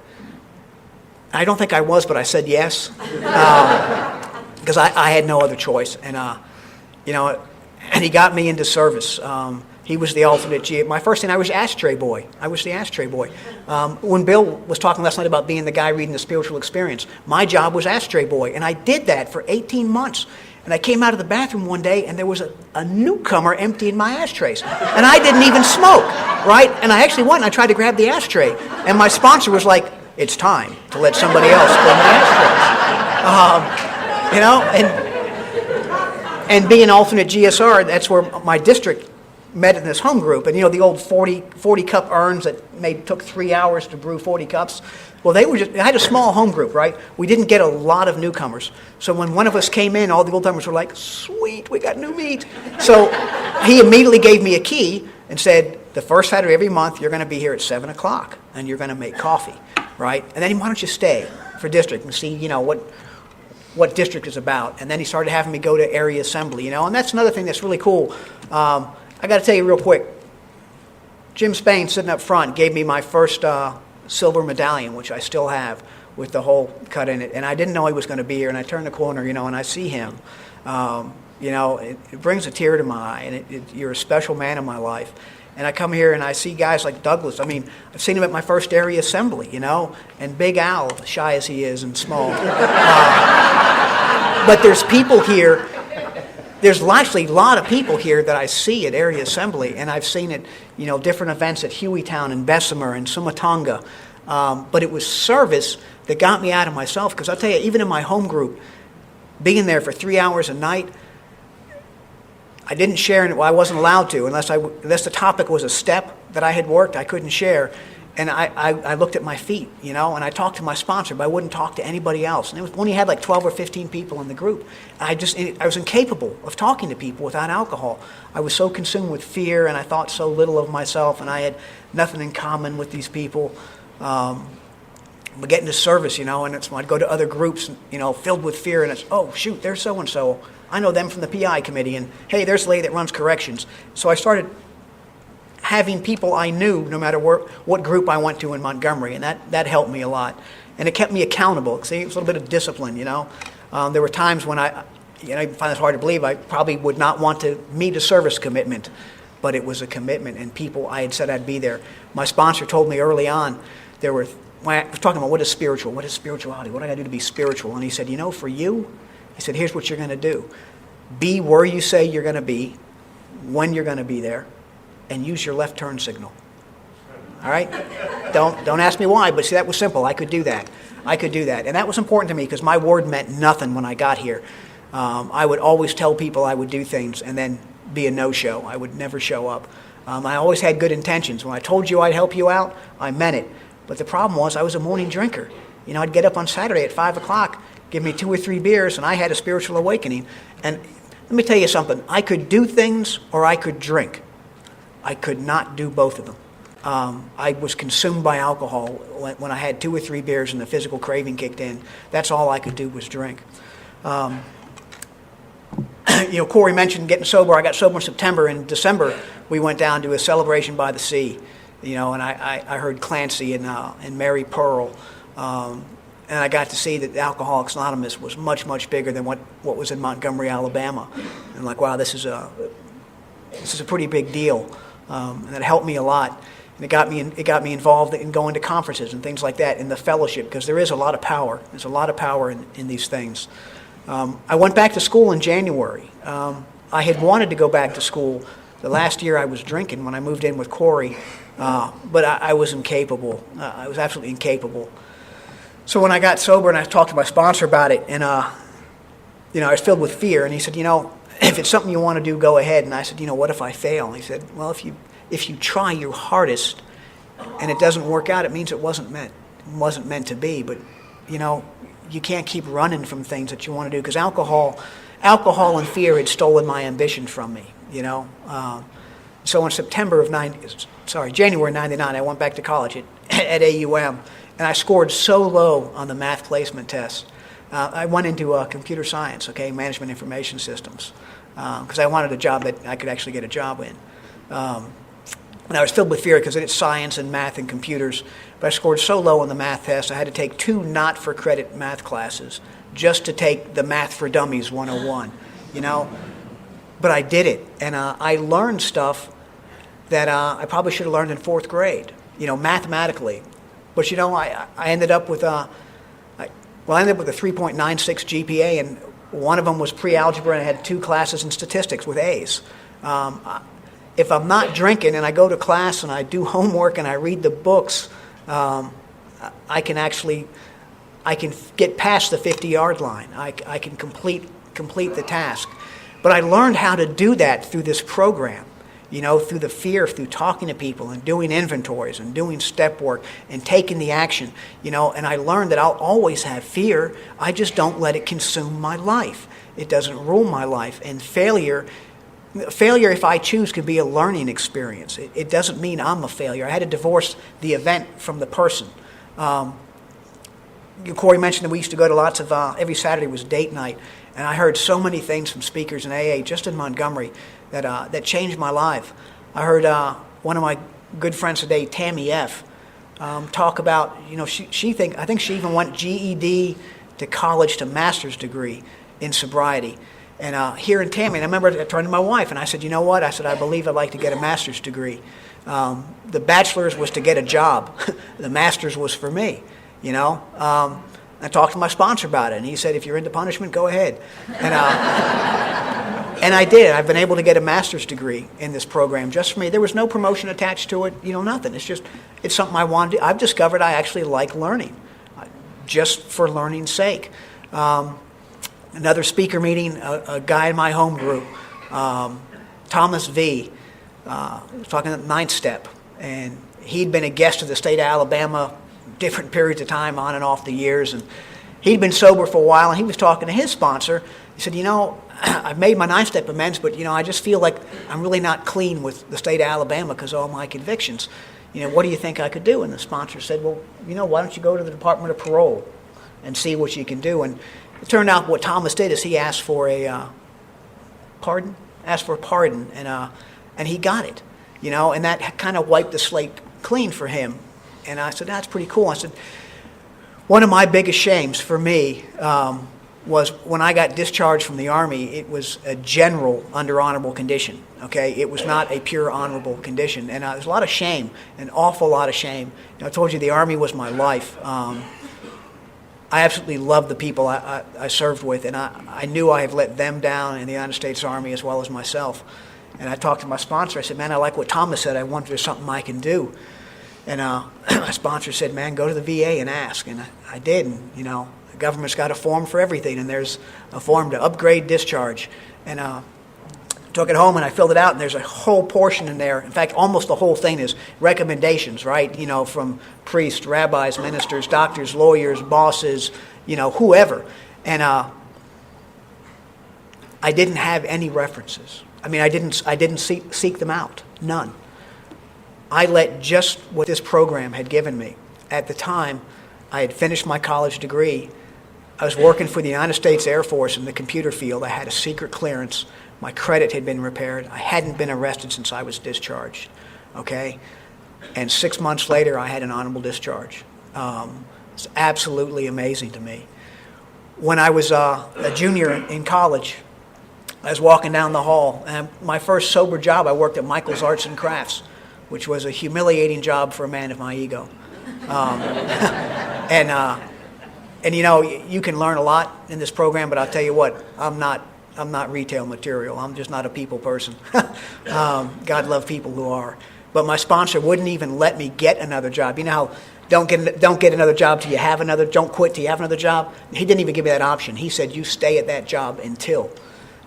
I don't think I was, but I said yes. Because I had no other choice. And, and he got me into service. He was the alternate G. My first thing, I was ashtray boy. I was the ashtray boy. When Bill was talking last night about being the guy reading the spiritual experience, my job was ashtray boy. And I did that for 18 months. And I came out of the bathroom one day, and there was a newcomer emptying my ashtrays. And I didn't even smoke, right? And I actually went and I tried to grab the ashtray. And my sponsor was like, it's time to let somebody else clean the ashtray. And being alternate GSR, that's where my district met in this home group. And, the old 40 cup urns that took 3 hours to brew 40 cups. Well, I had a small home group, right? We didn't get a lot of newcomers. So when one of us came in, all the old-timers were like, sweet, we got new meat. So he immediately gave me a key and said, the first Saturday every month, you're going to be here at 7 o'clock, and you're going to make coffee, right? And then why don't you stay for district and see, what district is about. And then he started having me go to area assembly, and that's another thing that's really cool. I got to tell you real quick, Jim Spain sitting up front gave me my first silver medallion, which I still have, with the hole cut in it. And I didn't know he was going to be here, and I turned the corner, and I see him. It brings a tear to my eye, and you're a special man in my life. And I come here and I see guys like Douglas. I mean, I've seen him at my first area assembly, and Big Al, shy as he is and small. But there's people here. There's actually a lot of people here that I see at area assembly, and I've seen it, different events at Hueytown and Bessemer and Sumatonga. But it was service that got me out of myself, because I'll tell you, even in my home group, being there for 3 hours a night, I didn't share, and I wasn't allowed to, unless the topic was a step that I had worked, I couldn't share. And I looked at my feet, and I talked to my sponsor, but I wouldn't talk to anybody else. And it was when you had like 12 or 15 people in the group. I was incapable of talking to people without alcohol. I was so consumed with fear, and I thought so little of myself, and I had nothing in common with these people. But getting to service, and it's when I'd go to other groups, filled with fear, and it's, oh, shoot, there's so-and-so. I know them from the PI committee, and hey, there's the lady that runs corrections. So I started having people I knew no matter what group I went to in Montgomery, and that helped me a lot. And it kept me accountable. See, it was a little bit of discipline, you know. There were times when I find it hard to believe, I probably would not want to meet a service commitment, but it was a commitment, and people, I had said I'd be there. My sponsor told me early on, when I was talking about what is spiritual, what is spirituality, what do I got to do to be spiritual? And he said, for you, he said, here's what you're going to do. Be where you say you're going to be, when you're going to be there, and use your left turn signal. All right? Don't ask me why, but see, that was simple. I could do that. And that was important to me because my word meant nothing when I got here. I would always tell people I would do things and then be a no-show. I would never show up. I always had good intentions. When I told you I'd help you out, I meant it. But the problem was I was a morning drinker. I'd get up on Saturday at 5 o'clock, give me 2 or 3 beers, and I had a spiritual awakening. And let me tell you something. I could do things or I could drink. I could not do both of them. I was consumed by alcohol when I had 2 or 3 beers and the physical craving kicked in. That's all I could do was drink. Corey mentioned getting sober. I got sober in September. In December, we went down to a celebration by the sea, and I heard Clancy and Mary Pearl, and I got to see that Alcoholics Anonymous was much, much bigger than what was in Montgomery, Alabama. And like, wow, this is a pretty big deal, and it helped me a lot. And it got me involved in going to conferences and things like that in the fellowship, because there is a lot of power. There's a lot of power in these things. I went back to school in January. I had wanted to go back to school the last year I was drinking when I moved in with Corey, but I was incapable. I was absolutely incapable. So when I got sober and I talked to my sponsor about it, and I was filled with fear, and he said, if it's something you want to do, go ahead. And I said, what if I fail? And he said, well, if you try your hardest and it doesn't work out, it means it wasn't meant to be. But you can't keep running from things that you want to do, because alcohol and fear had stolen my ambition from me. So in January '99, I went back to college at AUM, and I scored so low on the math placement test. I went into computer science, management information systems, because I wanted a job that I could actually get a job in. And I was filled with fear because it's science and math and computers. But I scored so low on the math test, I had to take 2 not-for-credit math classes just to take the Math for Dummies 101, But I did it, and I learned stuff that I probably should have learned in 4th grade, mathematically. But, I ended up with a 3.96 GPA, and one of them was pre-algebra, and I had 2 classes in statistics with A's. If I'm not drinking and I go to class and I do homework and I read the books, I can get past the 50-yard line. I can complete the task. But I learned how to do that through this program, through the fear, through talking to people and doing inventories and doing step work and taking the action, and I learned that I'll always have fear. I just don't let it consume my life. It doesn't rule my life. And failure, if I choose, could be a learning experience. It doesn't mean I'm a failure. I had to divorce the event from the person. Corey mentioned that we used to go to lots of, every Saturday was date night, and I heard so many things from speakers in AA just in Montgomery that changed my life. I heard one of my good friends today, Tammy F., talk about, I think she even went GED to college to master's degree in sobriety. And here in Tammy, and I remember turning to my wife, and I said, what? I said, I believe I'd like to get a master's degree. The bachelor's was to get a job. The master's was for me, I talked to my sponsor about it, and he said, if you're into punishment, go ahead. And, and I did. I've been able to get a master's degree in this program just for me. There was no promotion attached to it, nothing. It's something I wanted to do. I've discovered I actually like learning, just for learning's sake. Another speaker meeting, a guy in my home group, Thomas V., was talking at 9th Step, and he'd been a guest of the state of Alabama different periods of time, on and off the years, and he'd been sober for a while, and he was talking to his sponsor. He said, I've made my 9th Step amends, but, I just feel like I'm really not clean with the state of Alabama because of all my convictions. What do you think I could do? And the sponsor said, well, why don't you go to the Department of Parole and see what you can do? And it turned out what Thomas did is he asked for a pardon, and he got it, and that kind of wiped the slate clean for him. And I said, that's pretty cool. I said, One of my biggest shames for me was when I got discharged from the Army, it was a general under honorable condition, okay? It was not a pure honorable condition. And there's a lot of shame, an awful lot of shame. I told you the Army was my life. I absolutely loved the people I served with, and I knew I had let them down in the United States Army as well as myself. And I talked to my sponsor. I said, man, I like what Thomas said. I wonder if there's something I can do. And my sponsor said, man, go to the VA and ask. And I did. And, the government's got a form for everything. And there's a form to upgrade discharge. And took it home and I filled it out. And there's a whole portion in there. In fact, almost the whole thing is recommendations, right? From priests, rabbis, ministers, doctors, lawyers, bosses, whoever. And I didn't have any references. I mean, I didn't seek them out. None. I let just what this program had given me. At the time, I had finished my college degree. I was working for the United States Air Force in the computer field. I had a secret clearance. My credit had been repaired. I hadn't been arrested since I was discharged, okay? And 6 months later, I had an honorable discharge. It's absolutely amazing to me. When I was a junior in college, I was walking down the hall, and my first sober job, I worked at Michael's Arts and Crafts, which was a humiliating job for a man of my ego. And you can learn a lot in this program, but I'll tell you what, I'm not retail material. I'm just not a people person. God love people who are. But my sponsor wouldn't even let me get another job. You know how don't get another job till you have another, don't quit till you have another job? He didn't even give me that option. He said, you stay at that job until.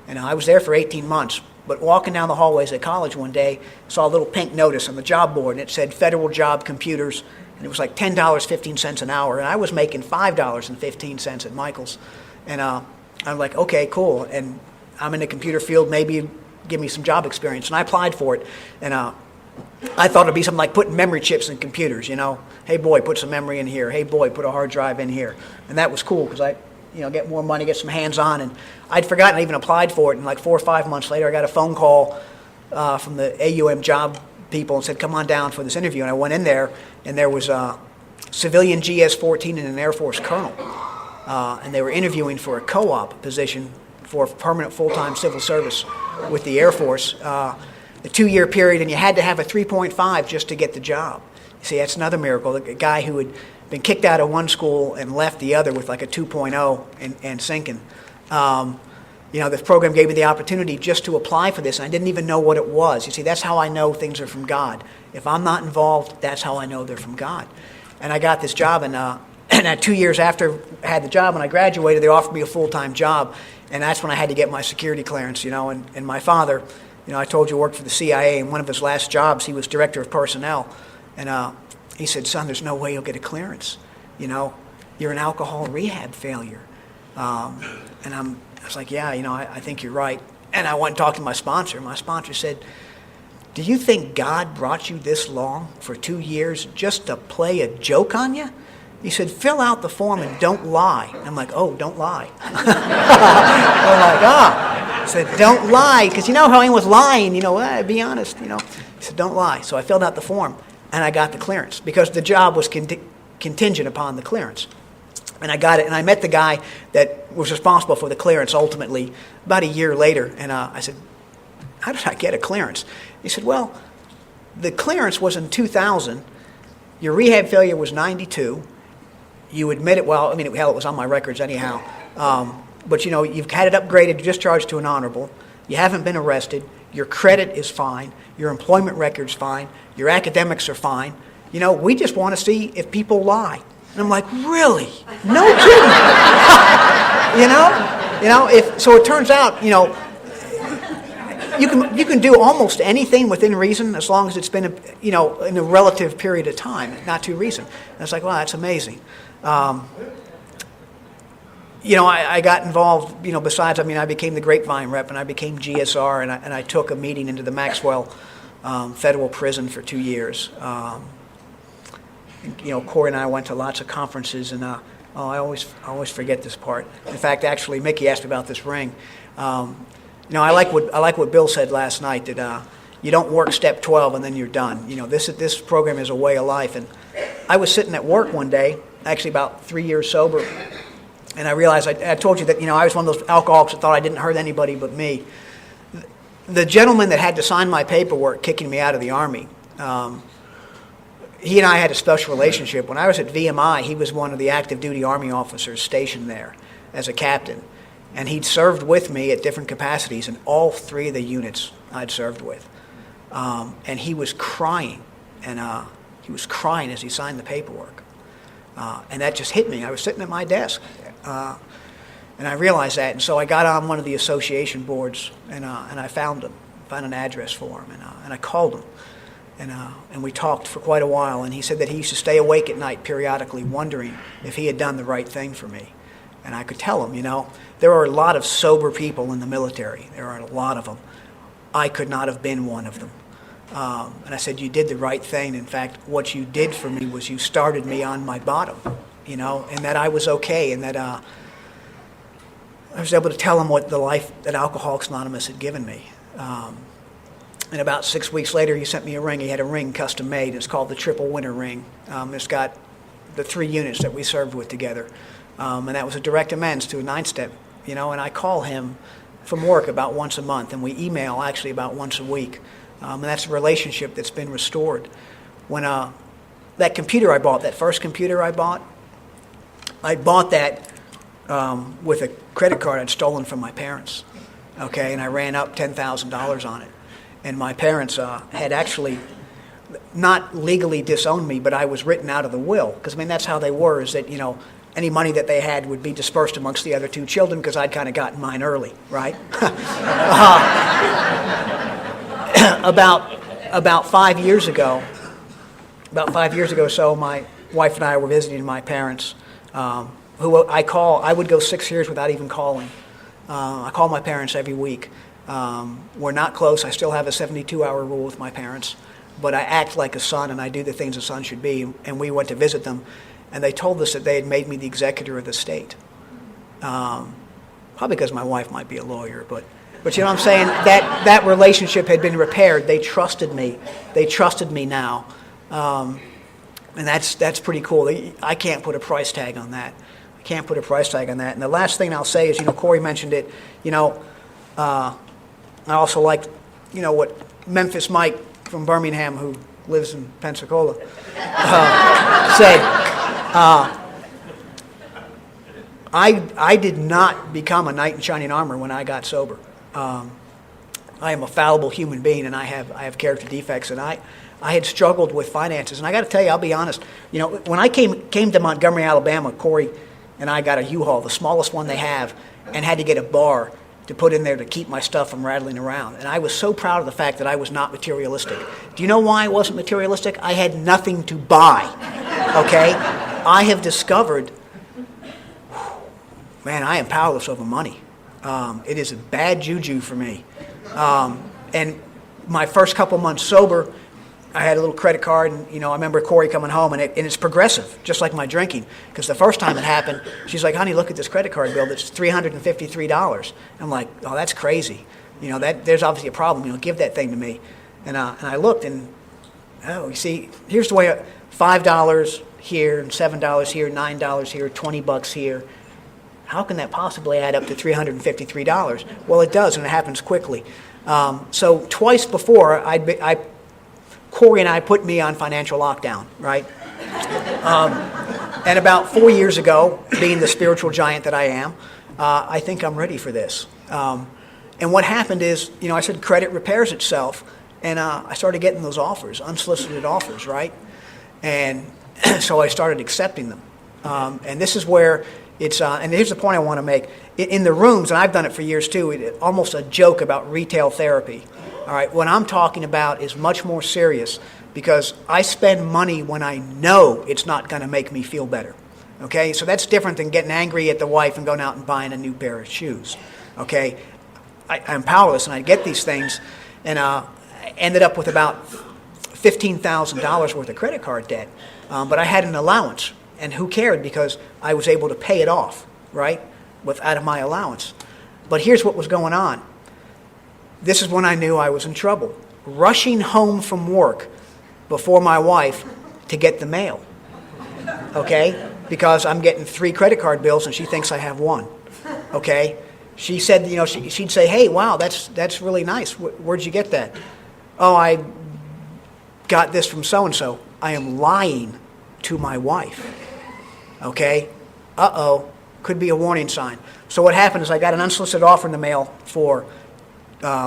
And I was there for 18 months. But walking down the hallways at college one day, saw a little pink notice on the job board, and it said federal job computers, and it was like $10.15 an hour, and I was making $5.15 at Michael's. And I'm like, okay, cool, and I'm in the computer field, maybe give me some job experience. And I applied for it, and I thought it'd be something like putting memory chips in computers, Hey, boy, put some memory in here. Hey, boy, put a hard drive in here. And that was cool, because I get more money, get some hands-on. And I'd forgotten I even applied for it, and like 4 or 5 months later, I got a phone call from the AUM job people and said, come on down for this interview. And I went in there, and there was a civilian GS-14 and an Air Force colonel. And they were interviewing for a co-op position for permanent full-time civil service with the Air Force, a 2-year period, and you had to have a 3.5 just to get the job. You see, that's another miracle. A guy who had been kicked out of one school and left the other with like a 2.0 and sinking. This program gave me the opportunity just to apply for this, and I didn't even know what it was. You see, that's how I know things are from God. If I'm not involved, that's how I know they're from God. And I got this job, and 2 years after I had the job, when I graduated, they offered me a full-time job, and that's when I had to get my security clearance, and my father, I told you, worked for the CIA, and one of his last jobs, he was director of personnel, and he said, son, there's no way you'll get a clearance. You're an alcohol rehab failure. And I was like, yeah, I think you're right. And I went and talked to my sponsor. My sponsor said, do you think God brought you this long for 2 years just to play a joke on you? He said, fill out the form and don't lie. And I'm like, oh, don't lie. I'm like, He said, don't lie, because you know how he was lying, be honest, He said, don't lie. So I filled out the form, and I got the clearance, because the job was contingent upon the clearance. And I got it, and I met the guy that was responsible for the clearance ultimately about a year later, and I said, how did I get a clearance? He said, well, the clearance was in 2000, your rehab failure was 92, you admit it, hell, it was on my records anyhow, but you've had it upgraded, discharged to an honorable, you haven't been arrested, your credit is fine, your employment record's fine, your academics are fine, we just want to see if people lie. And I'm like, really? No kidding. So it turns out, you can do almost anything within reason as long as it's been, in a relative period of time, not too recent. And it's like, wow, that's amazing. I got involved, besides, I became the Grapevine rep, and I became GSR, and I took a meeting into the Maxwell federal prison for 2 years. Corey and I went to lots of conferences, and I always forget this part. In fact, actually, Mickey asked me about this ring. I like what Bill said last night, that you don't work step 12 and then you're done. This program is a way of life. And I was sitting at work one day, actually about 3 years sober. And I realized, I told you that, I was one of those alcoholics that thought I didn't hurt anybody but me. The gentleman that had to sign my paperwork kicking me out of the Army, he and I had a special relationship. When I was at VMI, he was one of the active duty Army officers stationed there as a captain. And he'd served with me at different capacities in all 3 of the units I'd served with. And he was crying, and he was crying as he signed the paperwork. And that just hit me. I was sitting at my desk, and I realized that. And so I got on one of the association boards, and I found him, found an address for him, and I called him. And we talked for quite a while, and he said that he used to stay awake at night periodically wondering if he had done the right thing for me. And I could tell him, there are a lot of sober people in the military. There are a lot of them. I could not have been one of them. And I said, you did the right thing. In fact, what you did for me was you started me on my bottom, and that I was okay, and that I was able to tell him what the life that Alcoholics Anonymous had given me. And about 6 weeks later, he sent me a ring. He had a ring custom made. It's called the Triple Winter Ring. It's got the 3 units that we served with together. And that was a direct amends to a 9-step, and I call him from work about once a month, and we email actually about once a week. And that's a relationship that's been restored. When that computer I bought, that first computer I bought that with a credit card I'd stolen from my parents, okay? And I ran up $10,000 on it. And my parents had actually not legally disowned me, but I was written out of the will. Because, that's how they were, is that, any money that they had would be dispersed amongst the other 2 children because I'd kind of gotten mine early, right? About 5 years ago, so my wife and I were visiting my parents, who I would go 6 years without even calling. I call my parents every week. We're not close. I still have a 72-hour rule with my parents, but I act like a son and I do the things a son should be. And we went to visit them, and they told us that they had made me the executor of the estate. Probably because my wife might be a lawyer, but you know what I'm saying? That relationship had been repaired. They trusted me. They trusted me now. And that's pretty cool. I can't put a price tag on that. I can't put a price tag on that. And the last thing I'll say is, Corey mentioned it, I also like, what Memphis Mike from Birmingham, who lives in Pensacola, said. I did not become a knight in shining armor when I got sober. I am a fallible human being, and I have character defects, and I had struggled with finances. And I got to tell you, I'll be honest, when I came to Montgomery, Alabama, Corey and I got a U-Haul, the smallest one they have, and had to get a bar to put in there to keep my stuff from rattling around. And I was so proud of the fact that I was not materialistic. Do you know why I wasn't materialistic? I had nothing to buy, okay? I have discovered, man, I am powerless over money. It is a bad juju for me. And my first couple months sober, I had a little credit card, and I remember Corey coming home, and it's progressive, just like my drinking. Because the first time it happened, she's like, "Honey, look at this credit card bill. That's $353." I'm like, "Oh, that's crazy. There's obviously a problem. Give that thing to me." And I looked, and you see, here's the way: $5 here, and $7 here, $9 here, $20 here. How can that possibly add up to $353? Well, it does, and it happens quickly. So twice before, Corey and I put me on financial lockdown, right? And about 4 years ago, being the spiritual giant that I am, I think I'm ready for this. And what happened is, I said credit repairs itself, and I started getting those offers, unsolicited offers, right? And so I started accepting them. And this is where it's, and here's the point I want to make. In the rooms, and I've done it for years too, it's almost a joke about retail therapy. All right, what I'm talking about is much more serious because I spend money when I know it's not going to make me feel better. Okay, so that's different than getting angry at the wife and going out and buying a new pair of shoes. Okay, I'm powerless and I get these things, and I ended up with about $15,000 worth of credit card debt. But I had an allowance, and who cared because I was able to pay it off, right, out of my allowance. But here's what was going on. This is when I knew I was in trouble. Rushing home from work before my wife to get the mail. Okay? because I'm getting 3 credit card bills and she thinks I have 1. Okay? She said, she'd say, hey, wow, that's really nice. Where'd you get that? Oh, I got this from so-and-so. I am lying to my wife. Okay? Uh-oh. Could be a warning sign. So what happened is I got an unsolicited offer in the mail for, like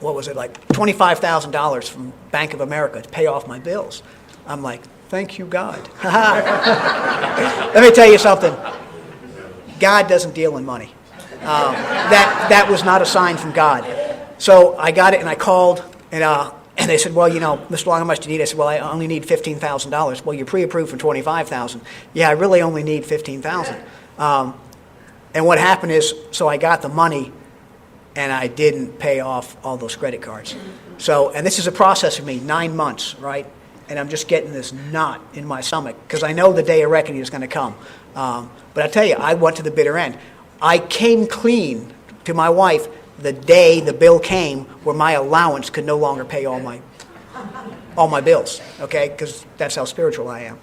$25,000 from Bank of America to pay off my bills. I'm like, thank you, God. Let me tell you something. God doesn't deal in money. That was not a sign from God. So I got it, and I called, and they said, well, Mr. Long, how much do you need? I said, well, I only need $15,000. Well, you're pre-approved for $25,000. Yeah, I really only need $15,000. And what happened is, so I got the money, and I didn't pay off all those credit cards. So, and this is a process for me, 9 months, right? And I'm just getting this knot in my stomach because I know the day of reckoning is going to come. But I tell you, I went to the bitter end. I came clean to my wife the day the bill came where my allowance could no longer pay all my bills, okay? Because that's how spiritual I am.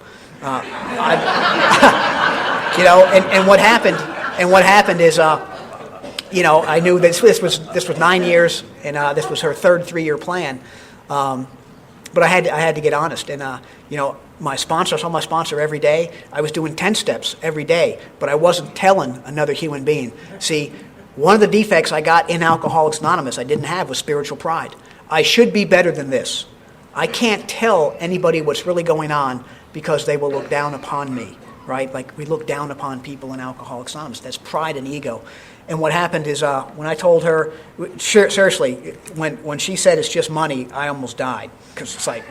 And what happened is, I knew this was 9 years, and this was her third 3-year plan. But I had to get honest, and my sponsor, I saw my sponsor every day. I was doing 10 steps every day, but I wasn't telling another human being. See, one of the defects I got in Alcoholics Anonymous I didn't have was spiritual pride. I should be better than this. I can't tell anybody what's really going on because they will look down upon me, right? Like we look down upon people in Alcoholics Anonymous. That's pride and ego. And what happened is when I told her, seriously, when she said it's just money, I almost died. Because it's like,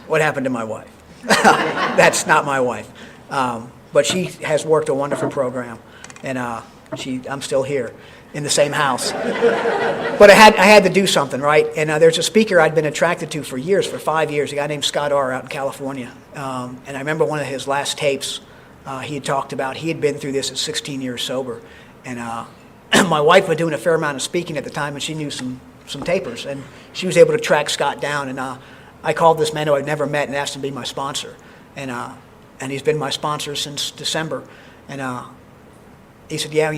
what happened to my wife? That's not my wife. But she has worked a wonderful program. And I'm still here in the same house. But I had to do something, right? And there's a speaker I'd been attracted to for years, for 5 years, a guy named Scott R. out in California. And I remember one of his last tapes he had talked about, he had been through this at 16 years sober. And my wife was doing a fair amount of speaking at the time, and she knew some tapers, and she was able to track Scott down. And I called this man who I'd never met and asked him to be my sponsor, and he's been my sponsor since December. And he said, "Yeah,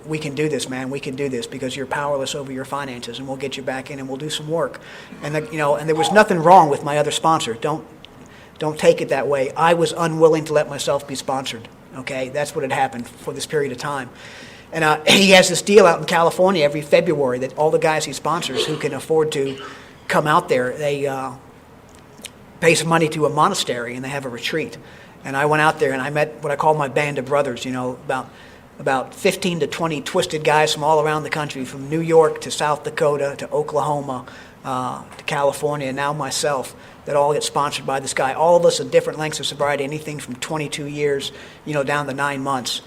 we can do this, man. We can do this because you're powerless over your finances, and we'll get you back in, and we'll do some work." And and there was nothing wrong with my other sponsor. Don't take it that way. I was unwilling to let myself be sponsored. Okay, that's what had happened for this period of time. And he has this deal out in California every February that all the guys he sponsors who can afford to come out there, they pay some money to a monastery and they have a retreat. And I went out there and I met what I call my band of brothers, about 15 to 20 twisted guys from all around the country, from New York to South Dakota to Oklahoma to California, and now myself, that all get sponsored by this guy. All of us at different lengths of sobriety, anything from 22 years, down to 9 months.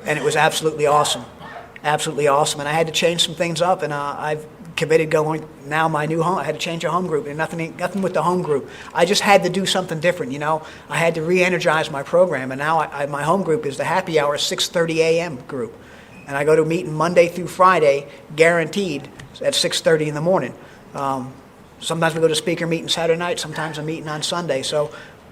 And it was absolutely awesome. Absolutely awesome. And I had to change some things up, and I've committed going now my new home. I had to change a home group, and nothing with the home group. I just had to do something different, I had to re-energize my program, and now my home group is the happy hour 6:30 a.m. group. And I go to a meeting Monday through Friday, guaranteed, at 6:30 in the morning. Sometimes we go to speaker meeting Saturday night, sometimes a meeting on Sunday. So,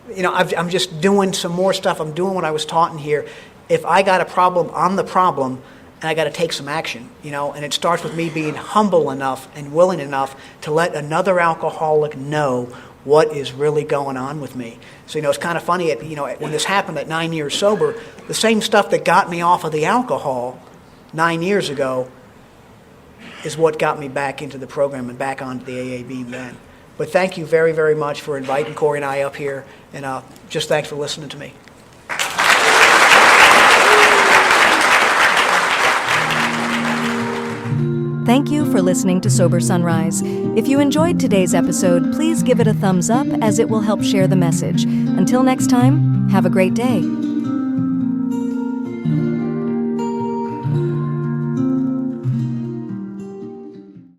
I'm just doing some more stuff. I'm doing what I was taught in here. If I got a problem, I'm the problem, and I got to take some action, and it starts with me being humble enough and willing enough to let another alcoholic know what is really going on with me. So, it's kind of funny, when this happened at 9 years sober, the same stuff that got me off of the alcohol 9 years ago is what got me back into the program and back onto the AA beam then. But thank you very, very much for inviting Corey and I up here, and just thanks for listening to me. Thank you for listening to Sober Sunrise. If you enjoyed today's episode, please give it a thumbs up as it will help share the message. Until next time, have a great day.